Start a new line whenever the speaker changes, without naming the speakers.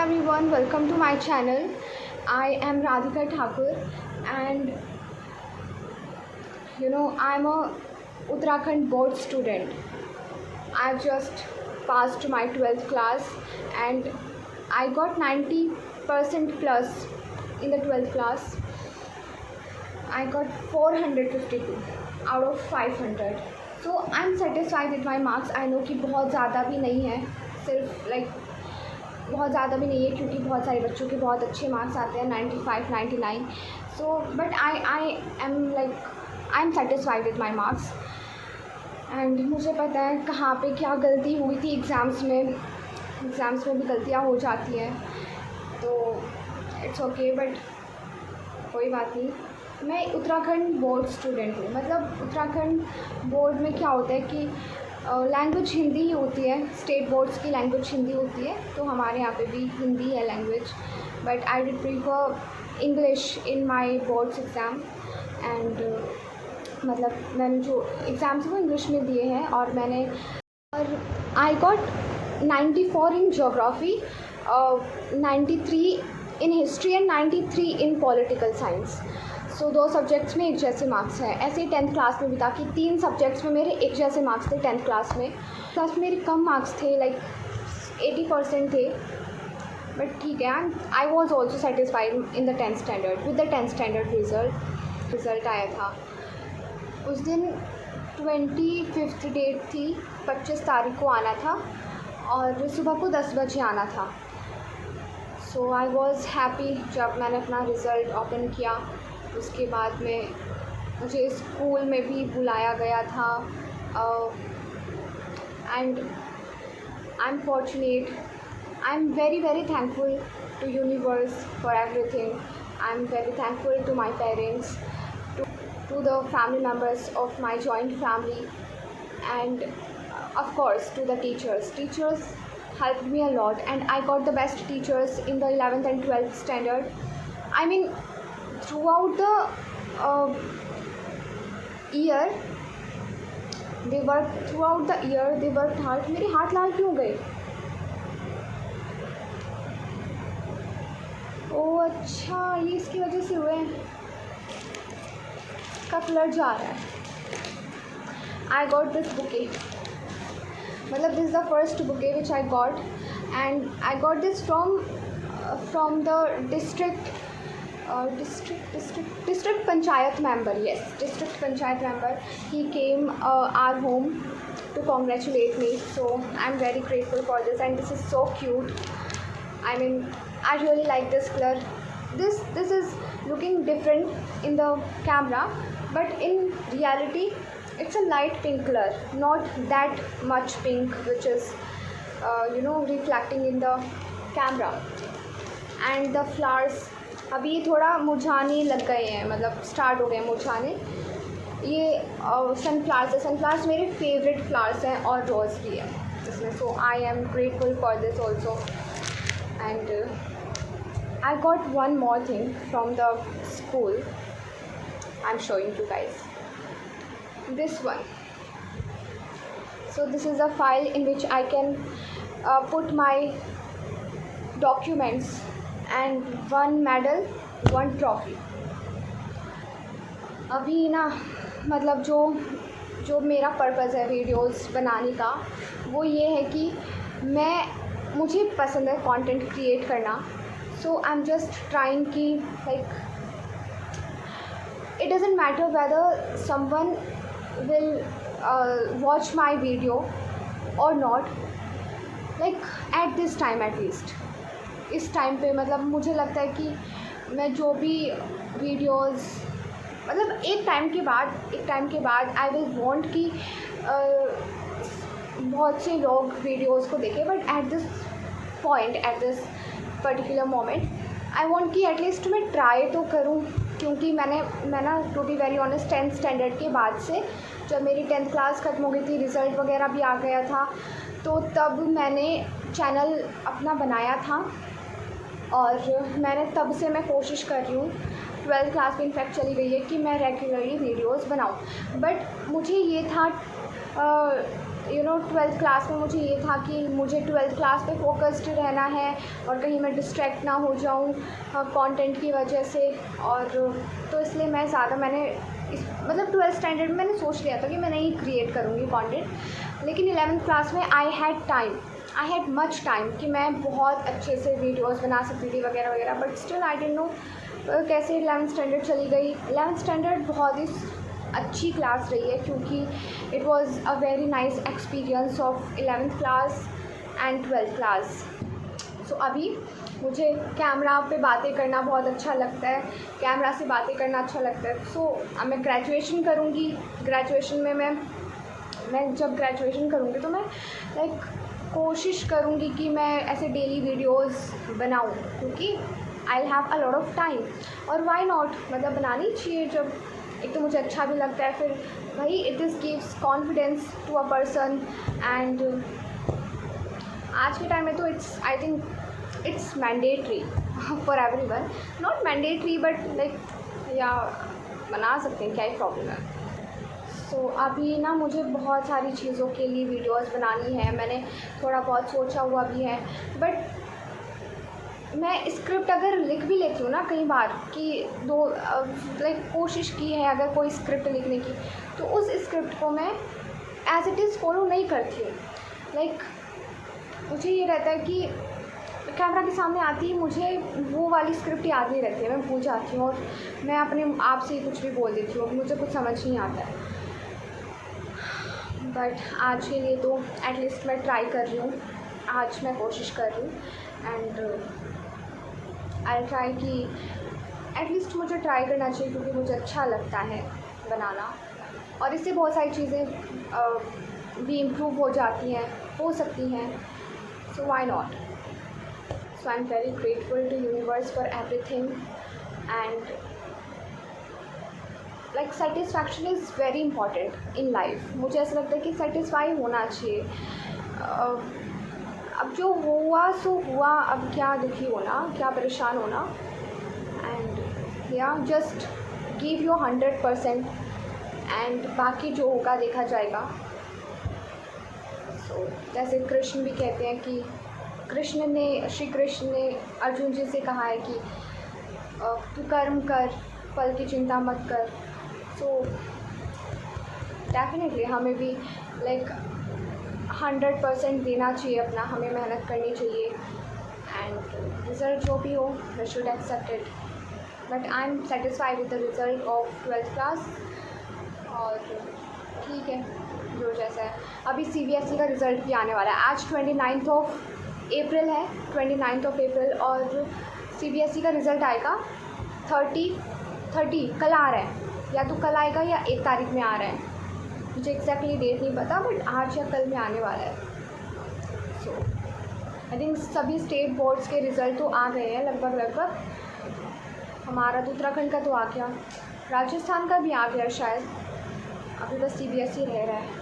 everyone, welcome to my channel. I am Radhika Thakur and I'm a Uttarakhand board student. I've just passed my 12th class and I got 90% plus in the 12th class. I got 452 out of 500. So I'm satisfied with my marks. I know कि बहुत ज़्यादा भी नहीं है, सिर्फ बहुत ज़्यादा भी नहीं है क्योंकि बहुत सारे बच्चों के बहुत अच्छे मार्क्स आते हैं 95 99. So but I am satisfied with my marks. And मुझे पता है कहाँ पे क्या गलती हुई थी. एग्ज़ाम्स में भी गलतियाँ हो जाती हैं तो इट्स ओके, बट कोई बात नहीं. मैं उत्तराखंड बोर्ड स्टूडेंट हूँ. मतलब उत्तराखंड बोर्ड में क्या होता है कि लैंग्वेज हिंदी ही होती है. स्टेट बोर्ड्स की लैंग्वेज हिंदी होती है, तो हमारे यहाँ पे भी हिंदी है language. But I did prefer English in my boards exam. And मतलब मैंने जो एग्ज़ाम्स वो इंग्लिश में दिए हैं और I got 94 in geography, 93 in history and 93 in political science. So 2 subjects में एक जैसे मार्क्स हैं. ऐसे ही 10th क्लास में भी था कि 3 सब्जेक्ट्स में मेरे एक जैसे मार्क्स थे. 10th क्लास में मेरे कम मार्क्स थे, 80% थे, बट ठीक है. I was also satisfied in the 10th standard with the 10th standard result आया था. उस दिन 25th डेट थी, 25 तारीख को आना था और सुबह को 10 बजे आना था. सो आई वॉज़ हैप्पी जब मैंने अपना रिज़ल्ट ओपन किया. उसके बाद में मुझे स्कूल में भी बुलाया गया था. And I am fortunate. I am very very thankful to universe for everything. I am very thankful to my parents, to the family members of my joint family, and of course to the teachers helped me a lot. And I got the best teachers in the 11th and 12th standard. I mean throughout the year they worked hard. मेरे हाथ लाल क्यों गए? ओह अच्छा, ये इसकी वजह से हुए हैं, का कलर जा रहा है. I got this bouquet. मतलब this is the first bouquet which I got, and I got this from the district panchayat member. Yes, district panchayat member. He came our home to congratulate me. So I'm very grateful for this, and this is so cute. I mean, I really like this color. This is looking different in the camera, but in reality it's a light pink color, not that much pink which is reflecting in the camera. And the flowers अभी थोड़ा मुरझाने लग गए हैं, मतलब start हो गए मुरझाने. ये सनफ्लावर्स है. सनफ्लावर्स मेरे फेवरेट फ्लावर्स हैं और रोज़ भी है इसमें. So I am grateful for this also. And I got one more thing from the school. I'm showing you guys this one. So this is a file in which I can put my documents, and 1 medal, 1 trophy. अभी ना मतलब जो मेरा purpose है videos बनाने का, वो ये है कि मुझे पसंद है कंटेंट क्रिएट करना. So I'm just trying ki it doesn't matter whether someone will watch my video or not, at this time at least. इस टाइम पे मतलब मुझे लगता है कि मैं जो भी वीडियोस मतलब एक टाइम के बाद आई विल वांट कि बहुत से लोग वीडियोस को देखें. But at this point, at this particular moment I want कि एटलीस्ट मैं ट्राई तो करूँ. क्योंकि मैं ना to be very honest 10th standard के बाद से जब मेरी 10th क्लास ख़त्म हो गई थी, रिज़ल्ट वगैरह भी आ गया था, तो तब मैंने चैनल अपना बनाया था और मैंने तब से मैं कोशिश कर रही हूँ. 12th क्लास में इनफैक्ट चली गई है कि मैं रेगुलरली वीडियोस बनाऊँ. बट मुझे ये था ट्वेल्थ क्लास में मुझे ये था कि मुझे ट्वेल्थ क्लास पे फोकस्ड रहना है और कहीं मैं डिस्ट्रैक्ट ना हो जाऊँ कंटेंट की वजह से। और तो इसलिए मैंने मतलब ट्वेल्थ स्टैंडर्ड में मैंने सोच लिया था कि मैं नहीं क्रिएट करूँगी कंटेंट। लेकिन 11th क्लास में आई हैड मच टाइम कि मैं बहुत अच्छे से वीडियोस बना सकती थी वगैरह वगैरह, but still I didn't know कैसे 11th स्टैंडर्ड चली गई। 11th स्टैंडर्ड बहुत ही अच्छी क्लास रही है क्योंकि it was a very nice experience of 11th class and 12th class. सो अभी मुझे कैमरा पे बातें करना बहुत अच्छा लगता है, कैमरा से बातें करना अच्छा लगता है। सो अब मैं ग्रेजुएशन करूँगी। ग्रेजुएशन में मैं जब ग्रेजुएशन करूँगी तो मैं कोशिश करूँगी कि मैं ऐसे डेली वीडियोस बनाऊँ क्योंकि I have a lot of time. और वाई नॉट, मतलब बनानी चाहिए। जब एक तो मुझे अच्छा भी लगता है, फिर वही it is gives confidence to a person. And आज के टाइम में तो I think it's mandatory for everyone, not mandatory but या बना सकते हैं, क्या ही प्रॉब्लम है। सो अभी ना मुझे बहुत सारी चीज़ों के लिए वीडियोस बनानी है, मैंने थोड़ा बहुत सोचा हुआ भी है। बट मैं स्क्रिप्ट अगर लिख भी लेती हूँ ना कई बार कि कोशिश की है अगर कोई स्क्रिप्ट लिखने की, तो उस स्क्रिप्ट को मैं एज इट इज़ फॉलो नहीं करती हूँ। मुझे ये रहता है कि कैमरा के सामने आती है मुझे वो वाली स्क्रिप्ट याद नहीं रहती है, मैं भूल जाती हूँ और मैं अपने आप से ही कुछ भी बोल देती हूँ, मुझे कुछ समझ नहीं आता है। बट आज के लिए तो एटलीस्ट मैं ट्राई कर रही हूँ, आज मैं कोशिश कर रही हूँ। एंड आई ट्राई कि एटलीस्ट मुझे ट्राई करना चाहिए क्योंकि मुझे अच्छा लगता है बनाना और इससे बहुत सारी चीज़ें भी इम्प्रूव हो जाती हैं, हो सकती हैं। So why not. So I am very grateful to universe for everything and satisfaction is very important in life. मुझे ऐसा लगता है कि सेटिस्फाई होना चाहिए। अब जो हुआ सो हुआ, अब क्या दुखी होना, क्या परेशान होना। एंड या जस्ट गिव योर 100% एंड बाकी जो होगा देखा जाएगा। सो जैसे कृष्ण भी कहते हैं कि श्री कृष्ण ने अर्जुन जी से कहा है कि तू कर्म कर, फल की चिंता मत कर। सो डेफिनेटली हमें भी 100% देना चाहिए अपना, हमें मेहनत करनी चाहिए एंड रिज़ल्ट जो भी हो we should accept it. But I am satisfied with the result of 12th class. और ठीक है जो जैसा है। अभी CBSE का रिज़ल्ट भी आने वाला है, आज 29th ऑफ अप्रैल है, 29th ऑफ अप्रैल, और CBSE का रिज़ल्ट आएगा 30 कल आ रहा है, या तो कल आएगा या 1 तारीख में आ रहा है, मुझे एग्जैक्टली डेट नहीं पता बट आज या कल में आने वाला है। सो आई थिंक सभी स्टेट बोर्ड्स के रिज़ल्ट तो आ गए हैं लगभग। हमारा तो उत्तराखंड का तो आ गया, राजस्थान का भी आ गया शायद, अभी बस CBSE रह रहा है।